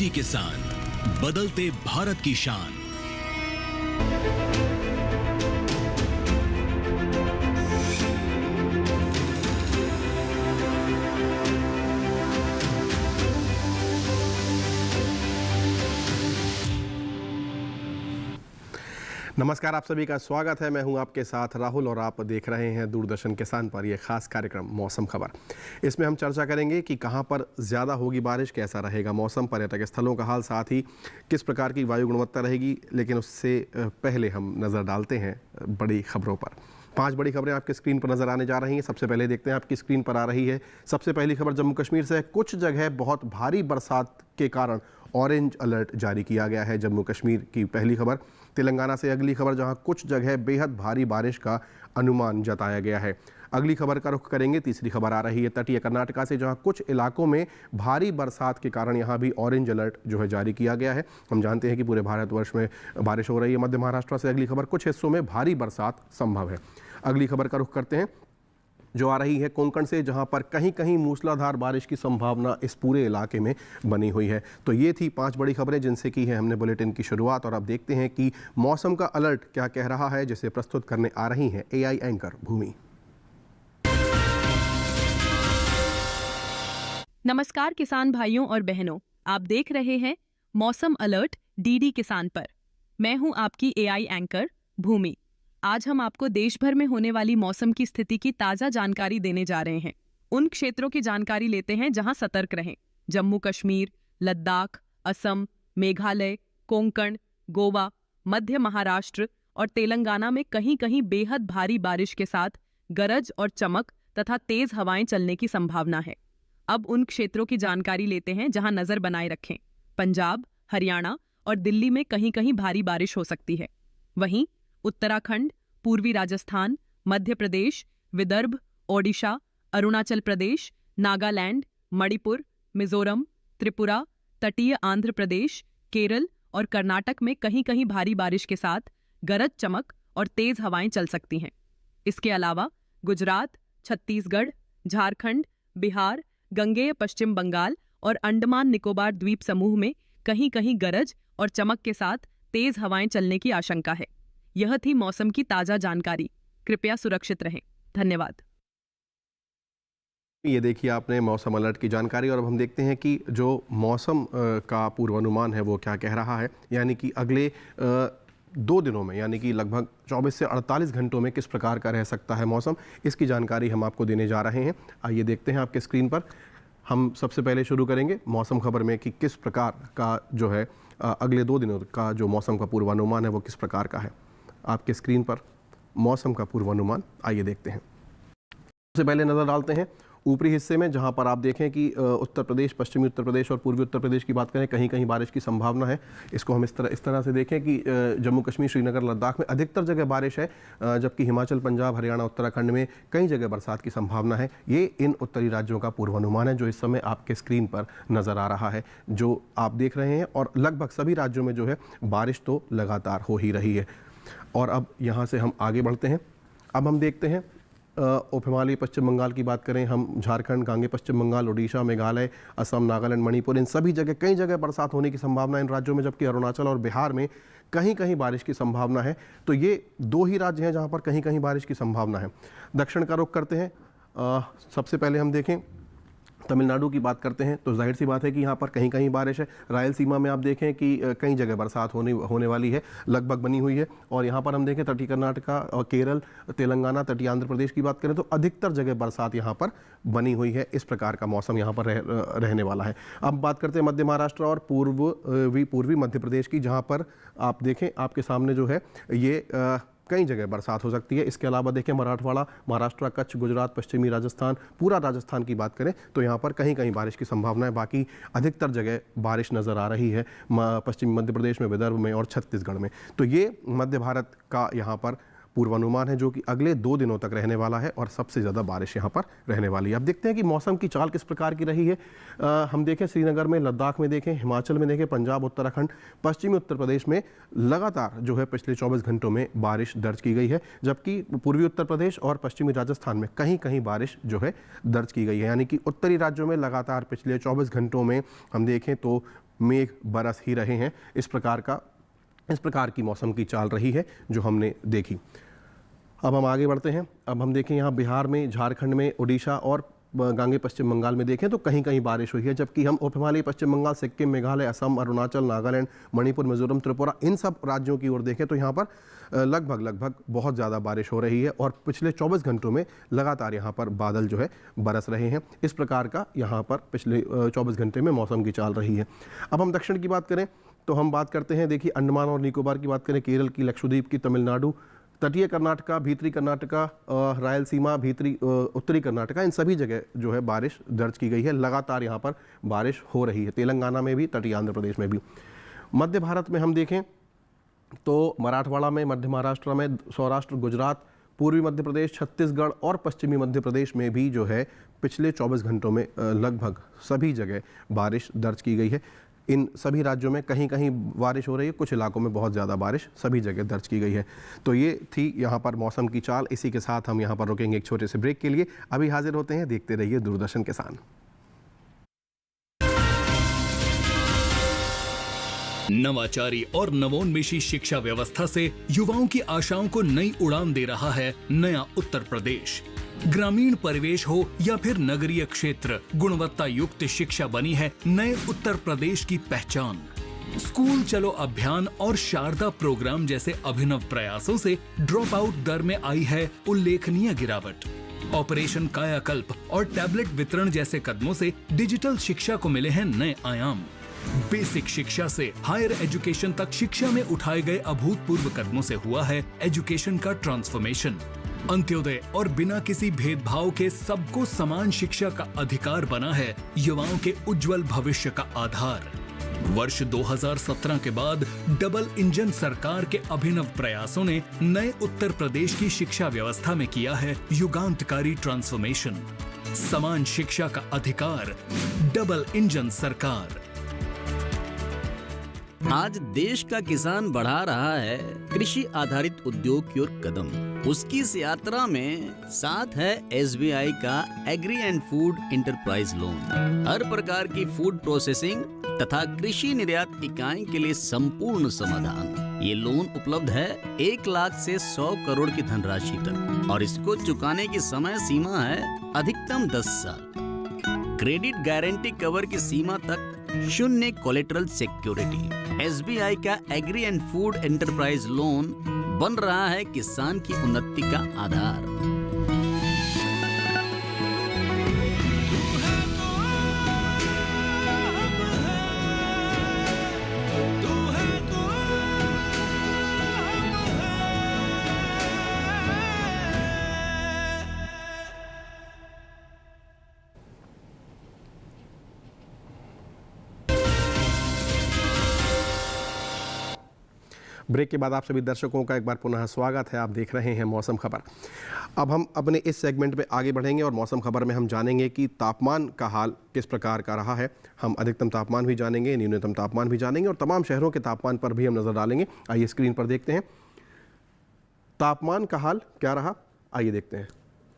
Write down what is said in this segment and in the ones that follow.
DD किसान, बदलते भारत की शान। नमस्कार, आप सभी का स्वागत है। मैं हूं आपके साथ राहुल और आप देख रहे हैं दूरदर्शन किसान पर यह खास कार्यक्रम मौसम खबर। इसमें हम चर्चा करेंगे कि कहां पर ज़्यादा होगी बारिश, कैसा रहेगा मौसम, पर्यटक स्थलों का हाल, साथ ही किस प्रकार की वायु गुणवत्ता रहेगी। लेकिन उससे पहले हम नज़र डालते हैं बड़ी खबरों पर। 5 बड़ी खबरें आपके स्क्रीन पर नजर आने जा रही हैं। सबसे पहले देखते हैं, आपकी स्क्रीन पर आ रही है सबसे पहली खबर जम्मू कश्मीर से। कुछ जगह बहुत भारी बरसात के कारण ऑरेंज अलर्ट जारी किया गया है। जम्मू कश्मीर की पहली खबर। तेलंगाना से अगली खबर, जहां कुछ जगह बेहद भारी बारिश का अनुमान जताया गया है। अगली खबर का रुख करेंगे। तीसरी खबर आ रही है तटीय कर्नाटका से, जहां कुछ इलाकों में भारी बरसात के कारण यहां भी ऑरेंज अलर्ट जो है जारी किया गया है। हम जानते हैं कि पूरे भारतवर्ष में बारिश हो रही है। मध्य महाराष्ट्र से अगली खबर, कुछ हिस्सों में भारी बरसात संभव है। अगली खबर का रुख करते हैं जो आ रही है कोंकण से, जहां पर कहीं कहीं मूसलाधार बारिश की संभावना इस पूरे इलाके में बनी हुई है। तो ये थी 5 बड़ी खबरें जिनसे की है हमने बुलेटिन की शुरुआत। और अब देखते हैं कि मौसम का अलर्ट क्या कह रहा है, जिसे प्रस्तुत करने आ रही हैं एआई एंकर भूमि। नमस्कार किसान भाइयों और बहनों, आप देख रहे हैं मौसम अलर्ट डीडी किसान पर। मैं हूं आपकी एआई एंकर भूमि। आज हम आपको देश भर में होने वाली मौसम की स्थिति की ताजा जानकारी देने जा रहे हैं। उन क्षेत्रों की जानकारी लेते हैं जहां सतर्क रहें। जम्मू कश्मीर, लद्दाख, असम, मेघालय, कोंकण, गोवा, मध्य महाराष्ट्र और तेलंगाना में कहीं कहीं बेहद भारी बारिश के साथ गरज और चमक तथा तेज हवाएं चलने की संभावना है। अब उन क्षेत्रों की जानकारी लेते हैं जहां नजर बनाए रखें। पंजाब, हरियाणा और दिल्ली में कहीं कहीं भारी बारिश हो सकती है। वहीं उत्तराखंड, पूर्वी राजस्थान, मध्य प्रदेश, विदर्भ, ओडिशा, अरुणाचल प्रदेश, नागालैंड, मणिपुर, मिजोरम, त्रिपुरा, तटीय आंध्र प्रदेश, केरल और कर्नाटक में कहीं कहीं भारी बारिश के साथ गरज चमक और तेज हवाएं चल सकती हैं। इसके अलावा गुजरात, छत्तीसगढ़, झारखंड, बिहार, गंगेय पश्चिम बंगाल और अंडमान निकोबार द्वीप समूह में कहीं कहीं गरज और चमक के साथ तेज हवाएं चलने की आशंका है। यह थी मौसम की ताजा जानकारी। कृपया सुरक्षित रहें। धन्यवाद। ये देखिए आपने मौसम अलर्ट की जानकारी। और अब हम देखते हैं कि जो मौसम का पूर्वानुमान है वो क्या कह रहा है, यानी कि अगले 2 दिनों में, यानी कि लगभग 24 से 48 घंटों में किस प्रकार का रह सकता है मौसम। इसकी जानकारी हम आपको देने जा रहे हैं। आइए देखते हैं आपके स्क्रीन पर। हम सबसे पहले शुरू करेंगे मौसम खबर में कि किस प्रकार का जो है अगले 2 दिनों का जो मौसम का पूर्वानुमान है वो किस प्रकार का है। आपके स्क्रीन पर मौसम का पूर्वानुमान, आइए देखते हैं। सबसे पहले नज़र डालते हैं ऊपरी हिस्से में, जहां पर आप देखें कि उत्तर प्रदेश, पश्चिमी उत्तर प्रदेश और पूर्वी उत्तर प्रदेश की बात करें, कहीं कहीं बारिश की संभावना है। इसको हम इस तरह से देखें कि जम्मू कश्मीर, श्रीनगर, लद्दाख में अधिकतर जगह बारिश है, जबकि हिमाचल, पंजाब, हरियाणा, उत्तराखंड में कई जगह बरसात की संभावना है। ये इन उत्तरी राज्यों का पूर्वानुमान है जो इस समय आपके स्क्रीन पर नज़र आ रहा है, जो आप देख रहे हैं। और लगभग सभी राज्यों में जो है बारिश तो लगातार हो ही रही है। और अब यहाँ से हम आगे बढ़ते हैं। अब हम देखते हैं उप हिमालयी पश्चिम बंगाल की बात करें, हम झारखंड, गांगे पश्चिम बंगाल, ओडिशा, मेघालय, असम, नागालैंड, मणिपुर, इन सभी जगह कई जगह बरसात होने की संभावना इन राज्यों में, जबकि अरुणाचल और बिहार में कहीं कहीं बारिश की संभावना है। तो ये 2 ही राज्य हैं जहां पर कहीं कहीं बारिश की संभावना है। दक्षिण का रुख करते हैं। सबसे पहले हम देखें तमिलनाडु की बात करते हैं, तो जाहिर सी बात है कि यहाँ पर कहीं कहीं बारिश है। रायलसीमा में आप देखें कि कई जगह बरसात होने वाली है, लगभग बनी हुई है। और यहाँ पर हम देखें तटीय कर्नाटका और केरल, तेलंगाना, तटीय आंध्र प्रदेश की बात करें तो अधिकतर जगह बरसात यहाँ पर बनी हुई है। इस प्रकार का मौसम यहाँ पर रहने वाला है। अब बात करते हैं मध्य महाराष्ट्र और पूर्वी मध्य प्रदेश की, जहाँ पर आप देखें आपके सामने जो है ये कई जगह बरसात हो सकती है। इसके अलावा देखें मराठवाड़ा, महाराष्ट्र, कच्छ, गुजरात, पश्चिमी राजस्थान, पूरा राजस्थान की बात करें तो यहाँ पर कहीं कहीं बारिश की संभावना है। बाकी अधिकतर जगह बारिश नज़र आ रही है पश्चिमी मध्य प्रदेश में, विदर्भ में और छत्तीसगढ़ में। तो ये मध्य भारत का यहाँ पर पूर्वानुमान है जो कि अगले 2 दिनों तक रहने वाला है और सबसे ज़्यादा बारिश यहाँ पर रहने वाली है। अब देखते हैं कि मौसम की चाल किस प्रकार की रही है। हम देखें श्रीनगर में, लद्दाख में देखें, हिमाचल में देखें, पंजाब, उत्तराखंड, पश्चिमी उत्तर प्रदेश में लगातार जो है पिछले 24 घंटों में बारिश दर्ज की गई है, जबकि पूर्वी उत्तर प्रदेश और पश्चिमी राजस्थान में कहीं कहीं बारिश जो है दर्ज की गई है। यानी कि उत्तरी राज्यों में लगातार पिछले 24 घंटों में हम देखें तो मेघ बरस ही रहे हैं। इस प्रकार की मौसम की चाल रही है जो हमने देखी। अब हम आगे बढ़ते हैं। अब हम देखें यहाँ बिहार में, झारखंड में, उड़ीसा और गांगे पश्चिम बंगाल में देखें तो कहीं कहीं बारिश हुई है, जबकि हम उप हिमालयी पश्चिम बंगाल, सिक्किम, मेघालय, असम, अरुणाचल, नागालैंड, मणिपुर, मिजोरम, त्रिपुरा, इन सब राज्यों की ओर देखें तो यहाँ पर लगभग बहुत ज़्यादा बारिश हो रही है और पिछले 24 घंटों में लगातार यहाँ पर बादल जो है बरस रहे हैं। इस प्रकार का यहाँ पर पिछले 24 घंटे में मौसम की चाल रही है। अब हम दक्षिण की बात करें तो हम बात करते हैं, देखिए अंडमान और निकोबार की बात करें, केरल की, लक्षद्वीप की, तमिलनाडु, तटीय कर्नाटका, भीतरी कर्नाटका, रायलसीमा, भीतरी उत्तरी कर्नाटका, इन सभी जगह जो है बारिश दर्ज की गई है। लगातार यहाँ पर बारिश हो रही है, तेलंगाना में भी, तटीय आंध्र प्रदेश में भी। मध्य भारत में हम देखें तो मराठवाड़ा में, मध्य महाराष्ट्र में, सौराष्ट्र, गुजरात, पूर्वी मध्य प्रदेश, छत्तीसगढ़ और पश्चिमी मध्य प्रदेश में भी जो है पिछले 24 घंटों में लगभग सभी जगह बारिश दर्ज की गई है। इन सभी राज्यों में कहीं कहीं बारिश हो रही है, कुछ इलाकों में बहुत ज़्यादा बारिश सभी जगह दर्ज की गई है। तो ये थी यहाँ पर मौसम की चाल। इसी के साथ हम यहाँ पर रुकेंगे एक छोटे से ब्रेक के लिए। अभी हाजिर होते हैं, देखते रहिए दूरदर्शन किसान। नवाचारी और नवोन्मेषी शिक्षा व्यवस्था से युवाओं की आशाओं को नई उड़ान दे रहा है नया उत्तर प्रदेश। ग्रामीण परिवेश हो या फिर नगरीय क्षेत्र, गुणवत्ता युक्त शिक्षा बनी है नए उत्तर प्रदेश की पहचान। स्कूल चलो अभियान और शारदा प्रोग्राम जैसे अभिनव प्रयासों से ड्रॉप आउट दर में आई है उल्लेखनीय गिरावट। ऑपरेशन कायाकल्प और टैबलेट वितरण जैसे कदमों से डिजिटल शिक्षा को मिले हैं नए आयाम। बेसिक शिक्षा से हायर एजुकेशन तक शिक्षा में उठाए गए अभूतपूर्व कदमों से हुआ है एजुकेशन का ट्रांसफॉर्मेशन। अंत्योदय और बिना किसी भेदभाव के सबको समान शिक्षा का अधिकार बना है युवाओं के उज्जवल भविष्य का आधार। वर्ष 2017 के बाद डबल इंजन सरकार के अभिनव प्रयासों ने नए उत्तर प्रदेश की शिक्षा व्यवस्था में किया है युगांतकारी ट्रांसफॉर्मेशन। समान शिक्षा का अधिकार, डबल इंजन सरकार। आज देश का किसान बढ़ा रहा है कृषि आधारित उद्योग की ओर कदम। उसकी इस यात्रा में साथ है SBI का agri and food enterprise loan. हर प्रकार की फूड प्रोसेसिंग तथा कृषि निर्यात इकाई के लिए संपूर्ण समाधान। ये लोन उपलब्ध है 1 लाख से 100 करोड़ की धनराशि तक और इसको चुकाने की समय सीमा है अधिकतम 10 साल। क्रेडिट गारंटी कवर की सीमा तक 0 कोलेटरल सिक्योरिटी। SBI का agri and food enterprise loan बन रहा है किसान की उन्नति का आधार। ब्रेक के बाद आप सभी दर्शकों का एक बार पुनः स्वागत है। आप देख रहे हैं मौसम खबर। अब हम अपने इस सेगमेंट में आगे बढ़ेंगे और मौसम खबर में हम जानेंगे कि तापमान का हाल किस प्रकार का रहा है। हम अधिकतम तापमान भी जानेंगे, न्यूनतम तापमान भी जानेंगे और तमाम शहरों के तापमान पर भी हम नज़र डालेंगे। आइए स्क्रीन पर देखते हैं तापमान का हाल क्या रहा। आइए देखते हैं।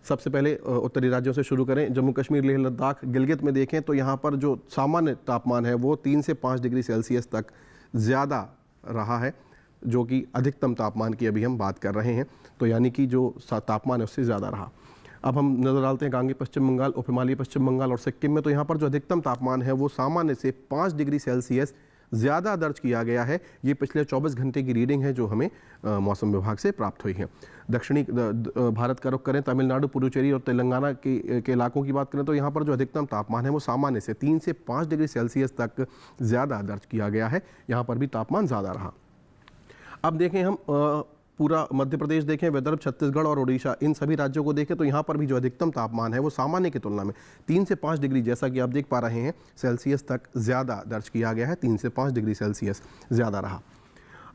सबसे पहले उत्तरी राज्यों से शुरू करें। जम्मू कश्मीर, लेह लद्दाख, गिलगित में देखें तो यहाँ पर जो सामान्य तापमान है वो 3 से 5 डिग्री सेल्सियस तक ज़्यादा रहा है, जो कि अधिकतम तापमान की अभी हम बात कर रहे हैं। तो यानी कि जो तापमान है उससे ज़्यादा रहा। अब हम नज़र डालते हैं गांगे पश्चिम बंगाल, उप हिमालयी पश्चिम बंगाल और सिक्किम में। तो यहाँ पर जो अधिकतम तापमान है वो सामान्य से 5 डिग्री सेल्सियस ज़्यादा दर्ज किया गया है। ये पिछले 24 घंटे की रीडिंग है जो हमें मौसम विभाग से प्राप्त हुई है। दक्षिणी भारत का रुख करें, तमिलनाडु, पुडुचेरी और तेलंगाना के इलाकों की बात करें तो यहाँ पर जो अधिकतम तापमान है वो सामान्य से 3 से 5 डिग्री सेल्सियस तक ज़्यादा दर्ज किया गया है। यहाँ पर भी तापमान ज़्यादा रहा। अब देखें हम पूरा मध्य प्रदेश देखें, विदर्भ, छत्तीसगढ़ और उड़ीसा, इन सभी राज्यों को देखें तो यहाँ पर भी जो अधिकतम तापमान है वो सामान्य की तुलना में 3 से 5 डिग्री, जैसा कि आप देख पा रहे हैं, सेल्सियस तक ज़्यादा दर्ज किया गया है। 3 से 5 डिग्री सेल्सियस ज़्यादा रहा।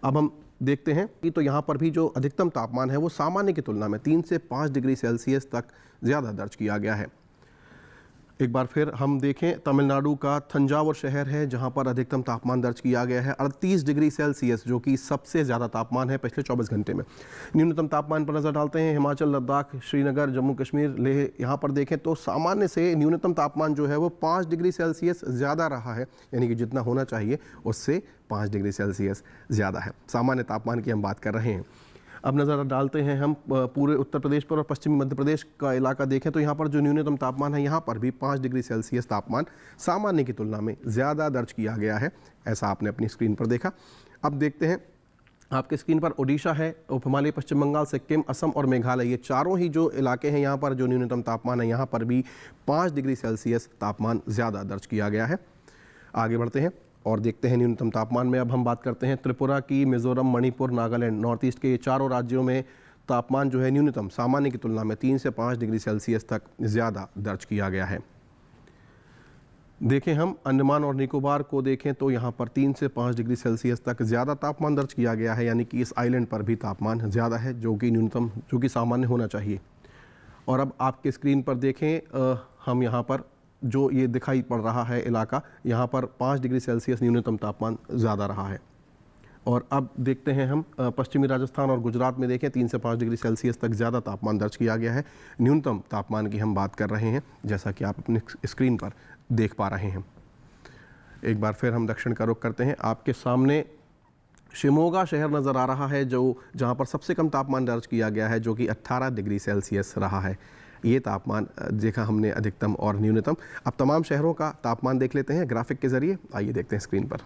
अब हम देखते हैं कि तो यहाँ पर भी जो अधिकतम तापमान है वो सामान्य की तुलना में 3 से 5 डिग्री सेल्सियस तक ज़्यादा दर्ज किया गया है। एक बार फिर हम देखें, तमिलनाडु का थंजावुर शहर है जहां पर अधिकतम तापमान दर्ज किया गया है 38 डिग्री सेल्सियस, जो कि सबसे ज़्यादा तापमान है पिछले 24 घंटे में। न्यूनतम तापमान पर नज़र डालते हैं, हिमाचल, लद्दाख, श्रीनगर, जम्मू कश्मीर, लेह, यहाँ पर देखें तो सामान्य से न्यूनतम तापमान जो है वो 5 डिग्री सेल्सियस ज़्यादा रहा है, यानी कि जितना होना चाहिए उससे 5 डिग्री सेल्सियस ज़्यादा है। सामान्य तापमान की हम बात कर रहे हैं। अब नज़र डालते हैं हम पूरे उत्तर प्रदेश पर और पश्चिमी मध्य प्रदेश का इलाका देखें तो यहाँ पर जो न्यूनतम तापमान है यहाँ पर भी 5 डिग्री सेल्सियस तापमान सामान्य की तुलना में ज़्यादा दर्ज किया गया है, ऐसा आपने अपनी स्क्रीन पर देखा। अब देखते हैं आपके स्क्रीन पर ओडिशा है, उप हिमालय, पश्चिम बंगाल, सिक्किम, असम और मेघालय, ये चारों ही जो इलाके हैं यहाँ पर जो न्यूनतम तापमान है यहाँ पर भी 5 डिग्री सेल्सियस तापमान ज़्यादा दर्ज किया गया है। आगे बढ़ते हैं और देखते हैं न्यूनतम तापमान में अब हम बात करते हैं त्रिपुरा की, मिजोरम, मणिपुर, नागालैंड, नॉर्थ ईस्ट के ये चारों राज्यों में तापमान जो है न्यूनतम सामान्य की तुलना में 3 से 5 डिग्री सेल्सियस तक ज़्यादा दर्ज किया गया है। देखें हम अंडमान और निकोबार को देखें तो यहाँ पर 3 से 5 डिग्री सेल्सियस तक ज़्यादा तापमान दर्ज किया गया है, यानी कि इस आइलैंड पर भी तापमान ज़्यादा है जो कि न्यूनतम, जो कि सामान्य होना चाहिए। और अब आपके स्क्रीन पर देखें हम यहाँ पर जो ये दिखाई पड़ रहा है इलाका, यहाँ पर 5 डिग्री सेल्सियस न्यूनतम तापमान ज़्यादा रहा है। और अब देखते हैं हम पश्चिमी राजस्थान और गुजरात में देखें 3 से 5 डिग्री सेल्सियस तक ज़्यादा तापमान दर्ज किया गया है। न्यूनतम तापमान की हम बात कर रहे हैं, जैसा कि आप अपने स्क्रीन पर देख पा रहे हैं। एक बार फिर हम दक्षिण का रुख करते हैं। आपके सामने शिमोगा शहर नज़र आ रहा है जो जहाँ पर सबसे कम तापमान दर्ज किया गया है, जो कि 18 डिग्री सेल्सियस रहा है। ये तापमान देखा हमने अधिकतम और न्यूनतम। अब तमाम शहरों का तापमान देख लेते हैं ग्राफिक के ज़रिए, आइए देखते हैं स्क्रीन पर।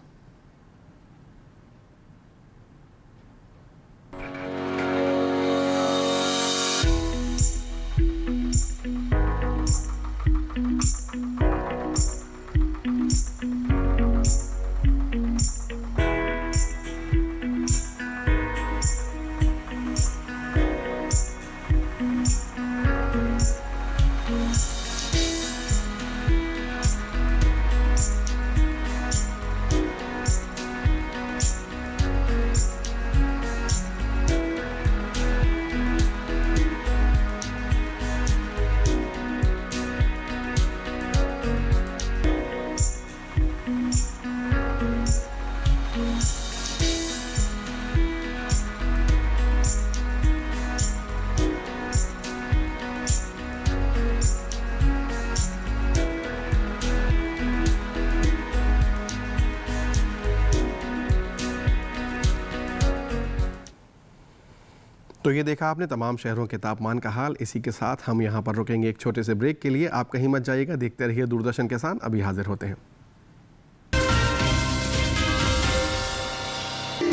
तो ये देखा आपने तमाम शहरों के तापमान का हाल। इसी के साथ हम यहाँ पर रुकेंगे एक छोटे से ब्रेक के लिए। आप कहीं मत जाइएगा, देखते रहिए दूरदर्शन किसान। अभी हाजिर होते हैं।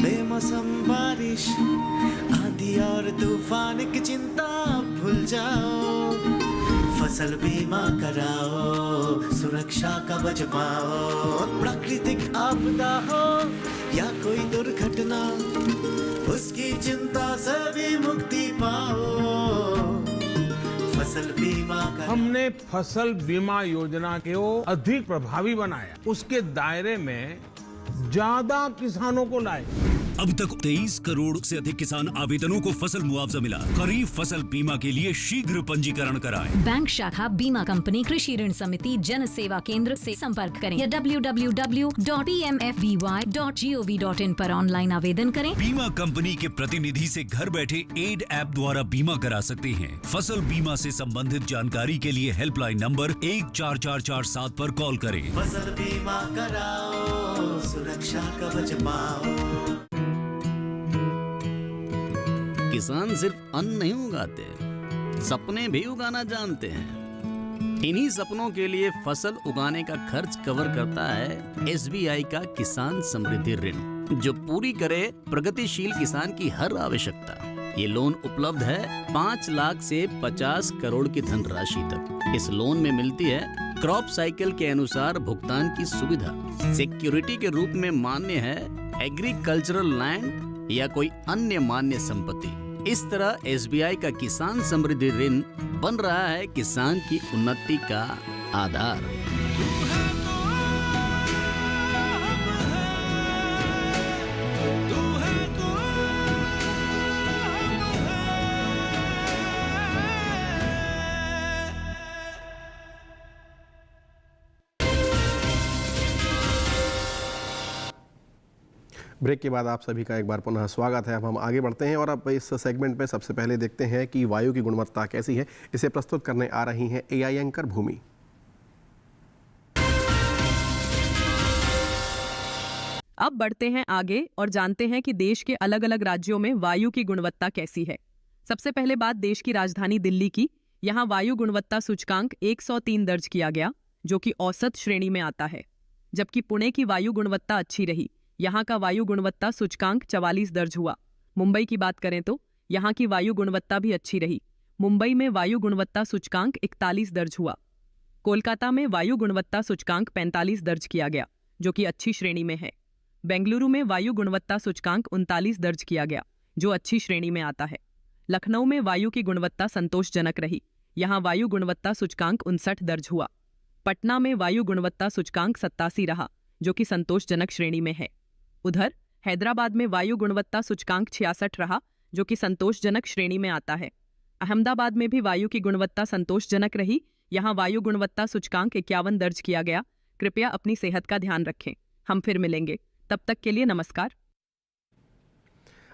बेमौसम बारिश, आंधी और तूफान की चिंता भूल जाओ, फसल बीमा कराओ, सुरक्षा कवच पाओ। प्राकृतिक आपदा हो या कोई दुर्घटना, उसकी चिंता से भी मुक्ति पाओ। फसल बीमा कराओ। हमने फसल बीमा योजना को अधिक प्रभावी बनाया, उसके दायरे में ज्यादा किसानों को लाए। अब तक 23 करोड़ से अधिक किसान आवेदनों को फसल मुआवजा मिला। खरीफ फसल बीमा के लिए शीघ्र पंजीकरण कराएं। बैंक शाखा, बीमा कंपनी, कृषि ऋण समिति, जन सेवा केंद्र से संपर्क करें या www.pmfby.gov.in पर ऑनलाइन आवेदन करें। बीमा कंपनी के प्रतिनिधि से घर बैठे एड ऐप द्वारा बीमा करा सकते हैं। फसल बीमा से संबंधित जानकारी के लिए हेल्पलाइन नंबर 14447 पर कॉल करें। फसल बीमा कराओ, सुरक्षा कवच पाओ। किसान सिर्फ अन्न नहीं उगाते, सपने भी उगाना जानते हैं। इन्हीं सपनों के लिए फसल उगाने का खर्च कवर करता है SBI का किसान समृद्धि ऋण, जो पूरी करे प्रगतिशील किसान की हर आवश्यकता। ये लोन उपलब्ध है 5 लाख से 50 करोड़ की धनराशि तक। इस लोन में मिलती है क्रॉप साइकिल के अनुसार भुगतान की सुविधा। सिक्योरिटी के रूप में मान्य है एग्रीकल्चरल लैंड या कोई अन्य मान्य संपत्ति। इस तरह SBI का किसान समृद्धि ऋण बन रहा है किसान की उन्नति का आधार। ब्रेक के बाद आप सभी का एक बार पुनः स्वागत है। अब हम आगे बढ़ते हैं और अब इस सेगमेंट में सबसे पहले देखते हैं कि वायु की गुणवत्ता कैसी है। इसे प्रस्तुत करने आ रही हैं एआई एंकर भूमि। अब बढ़ते हैं आगे और जानते हैं कि देश के अलग अलग राज्यों में वायु की गुणवत्ता कैसी है। सबसे पहले बात देश की राजधानी दिल्ली की। यहाँ वायु गुणवत्ता सूचकांक 103 दर्ज किया गया, जो कि औसत श्रेणी में आता है। जबकि पुणे की वायु गुणवत्ता अच्छी रही। यहाँ का वायु गुणवत्ता सूचकांक 44 दर्ज हुआ। मुंबई की बात करें तो यहाँ की वायु गुणवत्ता भी अच्छी रही। मुंबई में वायु गुणवत्ता सूचकांक 41 दर्ज हुआ। कोलकाता में वायु गुणवत्ता सूचकांक 45 दर्ज किया गया, जो कि अच्छी श्रेणी में है। बेंगलुरु में वायु गुणवत्ता सूचकांक 39 दर्ज किया गया, जो अच्छी श्रेणी में आता है। लखनऊ में वायु की गुणवत्ता संतोषजनक रही। यहाँ वायु गुणवत्ता सूचकांक 59 दर्ज हुआ। पटना में वायु गुणवत्ता सूचकांक 87 रहा, जो कि संतोषजनक श्रेणी में है। उधर हैदराबाद में वायु गुणवत्ता सूचकांक 66 रहा, जो कि संतोषजनक श्रेणी में आता है। अहमदाबाद में भी वायु की गुणवत्ता संतोषजनक रही। यहाँ वायु गुणवत्ता सूचकांक 51 दर्ज किया गया। कृपया अपनी सेहत का ध्यान रखें। हम फिर मिलेंगे, तब तक के लिए नमस्कार।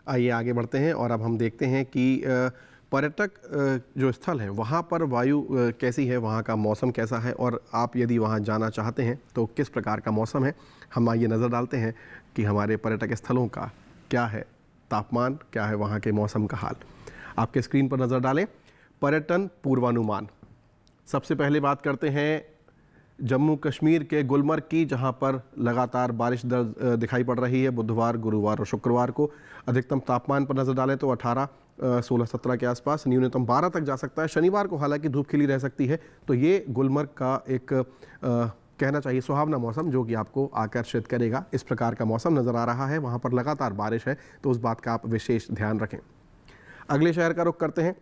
आइए आगे बढ़ते हैं और अब हम देखते हैं कि पर्यटक जो स्थल है वहाँ पर वायु कैसी है, वहाँ का मौसम कैसा है, और आप यदि वहाँ जाना चाहते हैं तो किस प्रकार का मौसम है। हम आइए नज़र डालते हैं कि हमारे पर्यटक स्थलों का क्या है तापमान, क्या है वहाँ के मौसम का हाल। आपके स्क्रीन पर नज़र डालें पर्यटन पूर्वानुमान। सबसे पहले बात करते हैं जम्मू कश्मीर के गुलमर्ग की, जहां पर लगातार बारिश दिखाई पड़ रही है। बुधवार, गुरुवार और शुक्रवार को अधिकतम तापमान पर नज़र डालें तो 18, 16, 17 के आसपास, न्यूनतम 12 तक जा सकता है। शनिवार को हालांकि धूप खिली रह सकती है। तो ये गुलमर्ग का एक कहना चाहिए सुहावना मौसम, जो कि आपको आकर्षित करेगा। इस प्रकार का मौसम नज़र आ रहा है। वहाँ पर लगातार बारिश है, तो उस बात का आप विशेष ध्यान रखें। अगले शहर का रुख करते हैं,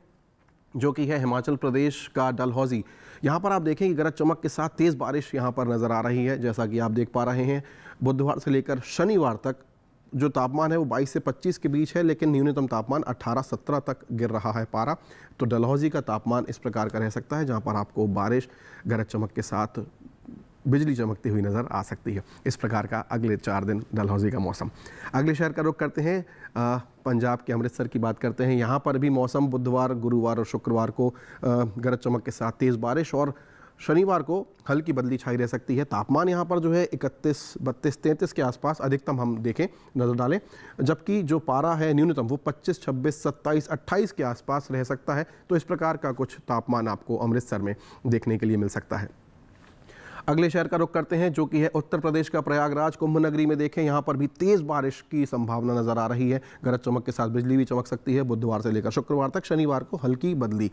जो कि है हिमाचल प्रदेश का डलहौजी। यहाँ पर आप देखें कि गरज चमक के साथ तेज़ बारिश यहाँ पर नज़र आ रही है। जैसा कि आप देख पा रहे हैं, बुधवार से लेकर शनिवार तक जो तापमान है वो 22 से 25 के बीच है, लेकिन न्यूनतम तापमान 18-17 तक गिर रहा है पारा। तो डलहौजी का तापमान इस प्रकार का रह सकता है, जहाँ पर आपको बारिश गरज चमक के साथ बिजली चमकती हुई नज़र आ सकती है। इस प्रकार का अगले 4 दिन डलहौजी का मौसम। अगले शहर का रुख करते हैं, पंजाब के अमृतसर की बात करते हैं। यहाँ पर भी मौसम बुधवार, गुरुवार और शुक्रवार को गरज चमक के साथ तेज़ बारिश, और शनिवार को हल्की बदली छाई रह सकती है। तापमान यहाँ पर जो है 31, 32, 33 के आसपास अधिकतम हम देखें, नज़र डालें, जबकि जो पारा है न्यूनतम वो 25, 26, 27, 28 के आसपास रह सकता है। तो इस प्रकार का कुछ तापमान आपको अमृतसर में देखने के लिए मिल सकता है। अगले शहर का रुख करते हैं, जो कि है उत्तर प्रदेश का प्रयागराज। कुंभ नगरी में देखें, यहाँ पर भी तेज़ बारिश की संभावना नज़र आ रही है। गरज चमक के साथ बिजली भी चमक सकती है बुधवार से लेकर शुक्रवार तक। शनिवार को हल्की बदली।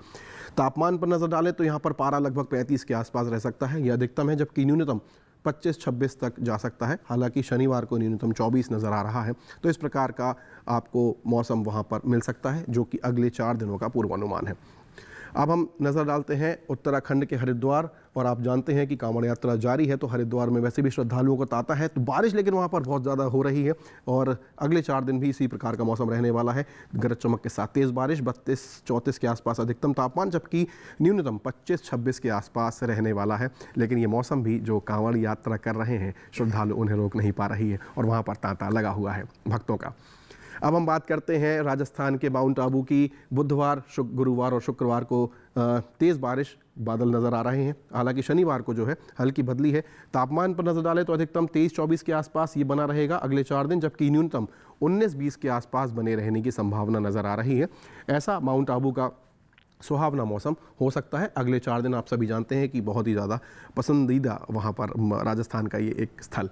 तापमान पर नज़र डालें तो यहाँ पर पारा लगभग 35 के आसपास रह सकता है, यह अधिकतम है, जबकि न्यूनतम 25-26 तक जा सकता है। हालांकि शनिवार को न्यूनतम 24 नज़र आ रहा है। तो इस प्रकार का आपको मौसम वहाँ पर मिल सकता है, जो कि अगले 4 दिनों का पूर्वानुमान है। अब हम नज़र डालते हैं उत्तराखंड के हरिद्वार, और आप जानते हैं कि कांवड़ यात्रा जारी है, तो हरिद्वार में वैसे भी श्रद्धालुओं को तांता है। तो बारिश लेकिन वहाँ पर बहुत ज़्यादा हो रही है, और अगले 4 दिन भी इसी प्रकार का मौसम रहने वाला है। गरज चमक के साथ तेज़ बारिश, 32-34 के आसपास अधिकतम तापमान, जबकि न्यूनतम 25-26 के आसपास रहने वाला है। लेकिन ये मौसम भी जो कांवड़ यात्रा कर रहे हैं श्रद्धालु, उन्हें रोक नहीं पा रही है, और वहाँ पर तांता लगा हुआ है भक्तों का। अब हम बात करते हैं राजस्थान के माउंट आबू की। बुधवार, गुरुवार और शुक्रवार को तेज़ बारिश, बादल नज़र आ रहे हैं। हालांकि शनिवार को जो है हल्की बदली है। तापमान पर नज़र डालें तो अधिकतम 23-24 के आसपास ये बना रहेगा अगले 4 दिन, जबकि न्यूनतम 19-20 के आसपास बने रहने की संभावना नज़र आ रही है। ऐसा माउंट आबू का सुहावना मौसम हो सकता है अगले 4 दिन। आप सभी जानते हैं कि बहुत ही ज़्यादा पसंदीदा वहाँ पर राजस्थान का ये एक स्थल।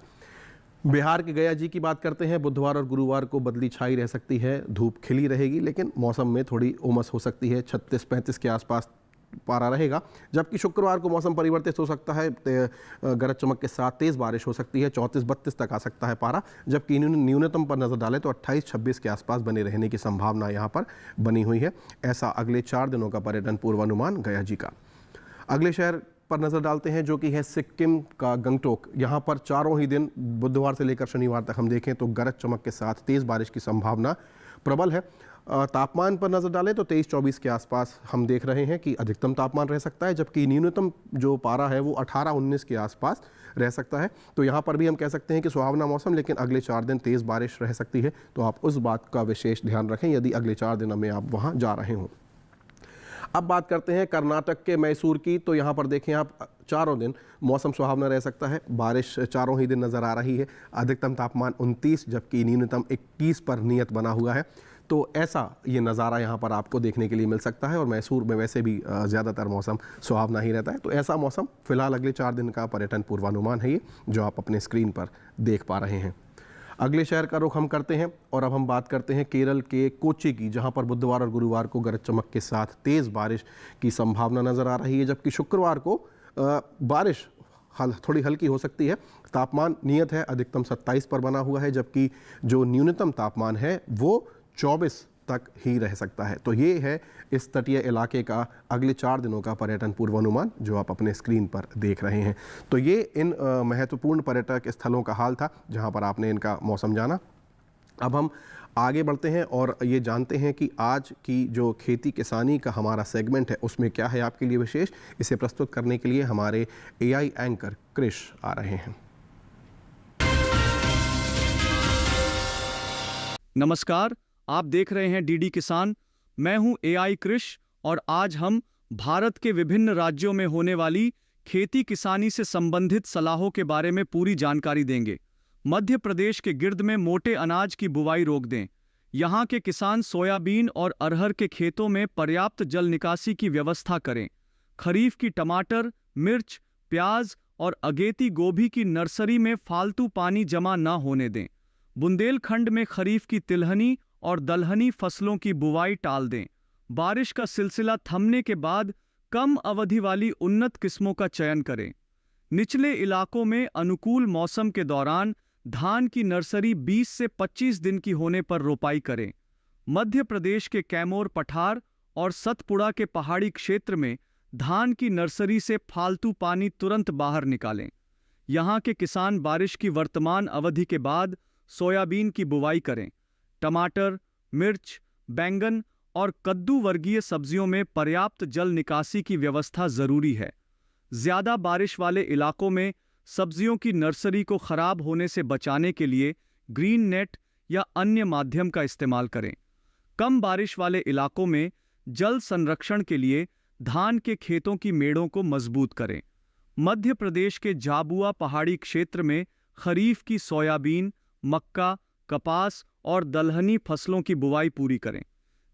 बिहार के गया जी की बात करते हैं। बुधवार और गुरुवार को बदली छाई रह सकती है, धूप खिली रहेगी, लेकिन मौसम में थोड़ी उमस हो सकती है। 36-35 के आसपास पारा रहेगा, जबकि शुक्रवार को मौसम परिवर्तित हो सकता है। गरज चमक के साथ तेज़ बारिश हो सकती है, 34-32 तक आ सकता है पारा, जबकि न्यूनतम पर नज़र डालें तो 28-26 के आसपास बने रहने की संभावना यहाँ पर बनी हुई है। ऐसा अगले 4 दिनों का पर्यटन पूर्वानुमान गया जी का। अगले शहर पर नज़र डालते हैं, जो कि है सिक्किम का गंगटोक। यहाँ पर चारों ही दिन बुधवार से लेकर शनिवार तक हम देखें तो गरज चमक के साथ तेज़ बारिश की संभावना प्रबल है। तापमान पर नज़र डालें तो 23-24 के आसपास हम देख रहे हैं कि अधिकतम तापमान रह सकता है, जबकि न्यूनतम जो पारा है वो 18-19 के आसपास रह सकता है। तो यहाँ पर भी हम कह सकते हैं कि सुहावना मौसम, लेकिन अगले 4 दिन तेज़ बारिश रह सकती है, तो आप उस बात का विशेष ध्यान रखें यदि अगले 4 दिनों में आप वहाँ जा रहे हों। अब बात करते हैं कर्नाटक के मैसूर की। तो यहाँ पर देखें आप, चारों दिन मौसम सुहावना रह सकता है, बारिश चारों ही दिन नज़र आ रही है। अधिकतम तापमान 29 जबकि न्यूनतम 21 पर नियत बना हुआ है। तो ऐसा ये नज़ारा यहाँ पर आपको देखने के लिए मिल सकता है, और मैसूर में वैसे भी ज़्यादातर मौसम सुहावना ही रहता है। तो ऐसा मौसम फिलहाल अगले 4 दिन का पर्यटन पूर्वानुमान है ये, जो आप अपने स्क्रीन पर देख पा रहे हैं। अगले शहर का रुख हम करते हैं और अब हम बात करते हैं केरल के कोच्चि की, जहां पर बुधवार और गुरुवार को गरज चमक के साथ तेज़ बारिश की संभावना नज़र आ रही है, जबकि शुक्रवार को बारिश थोड़ी हल्की हो सकती है। तापमान नियत है अधिकतम 27 पर बना हुआ है, जबकि जो न्यूनतम तापमान है वो 24 तक ही रह सकता है। तो ये है इस तटीय इलाके का अगले 4 दिनों का पर्यटन पूर्वानुमान, जो आप अपने स्क्रीन पर देख रहे हैं। तो ये इन महत्वपूर्ण पर्यटक स्थलों का हाल था जहां पर आपने इनका मौसम जाना। अब हम आगे बढ़ते हैं और ये जानते हैं कि आज की जो खेती किसानी का हमारा सेगमेंट है उसमें क्या है आपके लिए विशेष। इसे प्रस्तुत करने के लिए हमारे AI एंकर कृष आ रहे हैं। नमस्कार, आप देख रहे हैं डीडी किसान। मैं हूं AI कृष और आज हम भारत के विभिन्न राज्यों में होने वाली खेती किसानी से संबंधित सलाहों के बारे में पूरी जानकारी देंगे। मध्य प्रदेश के गिर्द में मोटे अनाज की बुवाई रोक दें। यहां के किसान सोयाबीन और अरहर के खेतों में पर्याप्त जल निकासी की व्यवस्था करें। खरीफ की टमाटर, मिर्च, प्याज और अगेती गोभी की नर्सरी में फालतू पानी जमा न होने दें। बुंदेलखंड में खरीफ की तिलहनी और दलहनी फसलों की बुवाई टाल दें। बारिश का सिलसिला थमने के बाद कम अवधि वाली उन्नत किस्मों का चयन करें। निचले इलाकों में अनुकूल मौसम के दौरान धान की नर्सरी 20 से 25 दिन की होने पर रोपाई करें। मध्य प्रदेश के कैमोर पठार और सतपुड़ा के पहाड़ी क्षेत्र में धान की नर्सरी से फालतू पानी तुरंत बाहर निकालें। यहां के किसान बारिश की वर्तमान अवधि के बाद सोयाबीन की बुवाई करें। टमाटर, मिर्च, बैंगन और कद्दू वर्गीय सब्जियों में पर्याप्त जल निकासी की व्यवस्था जरूरी है। ज्यादा बारिश वाले इलाकों में सब्जियों की नर्सरी को खराब होने से बचाने के लिए ग्रीन नेट या अन्य माध्यम का इस्तेमाल करें। कम बारिश वाले इलाकों में जल संरक्षण के लिए धान के खेतों की मेड़ों को मजबूत करें। मध्य प्रदेश के झाबुआ पहाड़ी क्षेत्र में खरीफ की सोयाबीन, मक्का, कपास और दलहनी फसलों की बुवाई पूरी करें।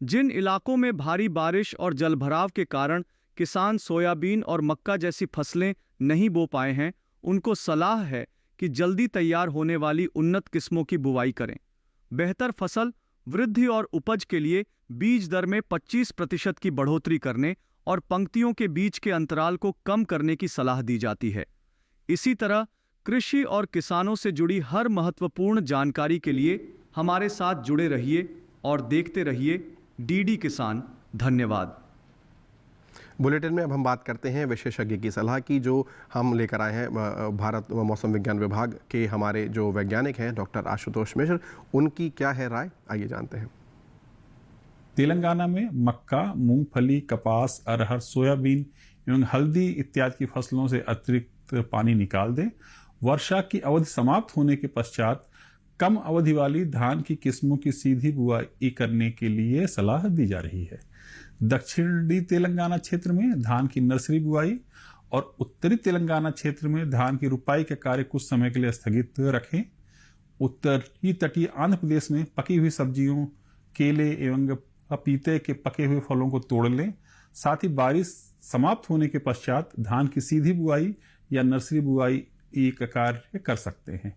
जिन इलाकों में भारी बारिश और जलभराव के कारण किसान सोयाबीन और मक्का जैसी फसलें नहीं बो पाए हैं, उनको सलाह है कि जल्दी तैयार होने वाली उन्नत किस्मों की बुवाई करें। बेहतर फसल, वृद्धि और उपज के लिए बीज दर में 25% की बढ़ोतरी करने और पंक्तियों के बीच के अंतराल को कम करने की सलाह दी जाती है। इसी तरह कृषि और किसानों से जुड़ी हर महत्वपूर्ण जानकारी के लिए हमारे साथ जुड़े रहिए और देखते रहिए डीडी किसान। धन्यवाद। बुलेटिन में अब हम बात करते हैं विशेषज्ञ की सलाह की, जो हम लेकर आए हैं भारत मौसम विज्ञान विभाग के हमारे जो वैज्ञानिक हैं डॉक्टर आशुतोष मिश्र। उनकी क्या है राय, आइए जानते हैं। तेलंगाना में मक्का, मूंगफली, कपास, अरहर, सोयाबीन एवं हल्दी इत्यादि की फसलों से अतिरिक्त पानी निकाल दें। वर्षा की अवधि समाप्त होने के पश्चात कम अवधि वाली धान की किस्मों की सीधी बुआई करने के लिए सलाह दी जा रही है। दक्षिणी तेलंगाना क्षेत्र में धान की नर्सरी बुआई और उत्तरी तेलंगाना क्षेत्र में धान की रुपाई का कार्य कुछ समय के लिए स्थगित रखें। उत्तरी तटीय आंध्र प्रदेश में पकी हुई सब्जियों, केले एवं पपीते के पके हुए फलों को तोड़ लें। साथ ही बारिश समाप्त होने के पश्चात धान की सीधी बुआई या नर्सरी बुआई का कार्य कर सकते हैं।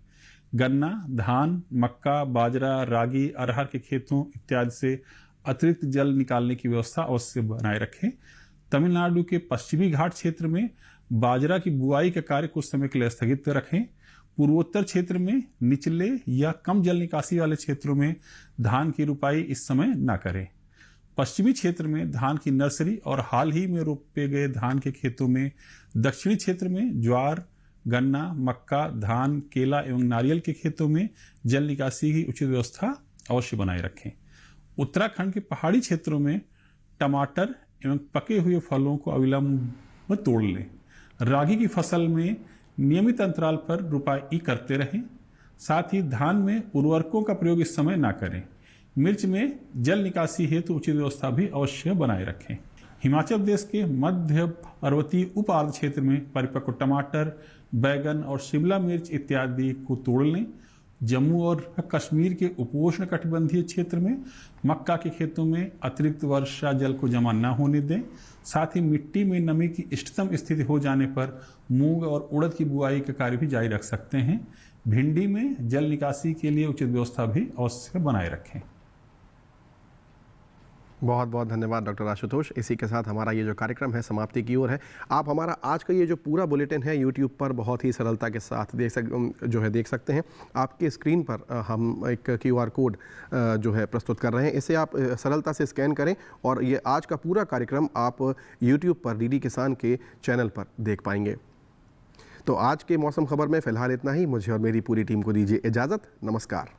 गन्ना, धान, मक्का, बाजरा, रागी, अरहर के खेतों इत्यादि से अतिरिक्त जल निकालने की व्यवस्था अवश्य बनाए रखें। तमिलनाडु के पश्चिमी घाट क्षेत्र में बाजरा की बुआई का कार्य कुछ समय के लिए स्थगित रखें। पूर्वोत्तर क्षेत्र में निचले या कम जल निकासी वाले क्षेत्रों में धान की रुपाई इस समय न करें। पश्चिमी क्षेत्र में धान की नर्सरी और हाल ही में रोपे गए धान के खेतों में दक्षिणी क्षेत्र में ज्वार, गन्ना, मक्का, धान, केला एवं नारियल के खेतों में जल निकासी की उचित व्यवस्था अवश्य बनाए रखें। उत्तराखंड के पहाड़ी क्षेत्रों में टमाटर एवं पके हुए फलों को अविलंब तोड़ लें। रागी की फसल में नियमित अंतराल पर रुपाई करते रहें। साथ ही धान में उर्वरकों का प्रयोग इस समय ना करें। मिर्च में जल निकासी हेतु उचित व्यवस्था भी अवश्य बनाए रखें। हिमाचल प्रदेश के मध्य पर्वतीय उप आर्द्र क्षेत्र में परिपक्व टमाटर, बैगन और शिमला मिर्च इत्यादि को तोड़ लें। जम्मू और कश्मीर के उपोष्ण कटिबंधीय क्षेत्र में मक्का के खेतों में अतिरिक्त वर्षा जल को जमा न होने दें। साथ ही मिट्टी में नमी की इष्टतम स्थिति हो जाने पर मूंग और उड़द की बुआई का कार्य भी जारी रख सकते हैं। भिंडी में जल निकासी के लिए उचित व्यवस्था भी अवश्य बनाए रखें। बहुत बहुत धन्यवाद डॉक्टर आशुतोष। इसी के साथ हमारा ये जो कार्यक्रम है समाप्ति की ओर है। आप हमारा आज का ये जो पूरा बुलेटिन है यूट्यूब पर बहुत ही सरलता के साथ देख सकते हैं। आपके स्क्रीन पर हम एक QR कोड जो है प्रस्तुत कर रहे हैं। इसे आप सरलता से स्कैन करें और ये आज का पूरा कार्यक्रम आप यूट्यूब पर DD किसान के चैनल पर देख पाएंगे। तो आज के मौसम खबर में फ़िलहाल इतना ही। मुझे और मेरी पूरी टीम को दीजिए इजाज़त। नमस्कार।